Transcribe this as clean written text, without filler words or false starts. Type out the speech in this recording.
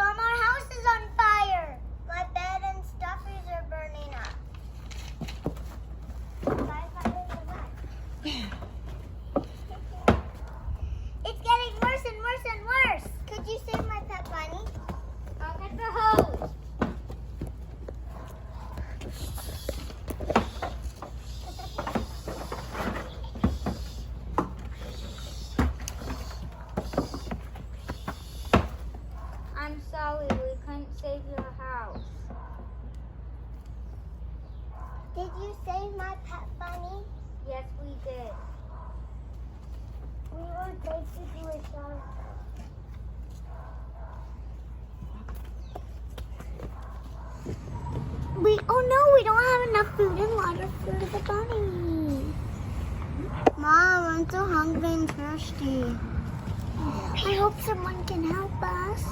Tom, our house is on fire. My bed and stuffies are burning up. It's getting worse and worse and worse. Could you save my pet bunny? I'll get the hose. I'm sorry, we couldn't save your house. Did you save my pet bunny? Yes, we did. We were going to do a shelter. Oh no, we don't have enough food and water for the bunny. Mom, I'm so hungry and thirsty. I hope someone can help us.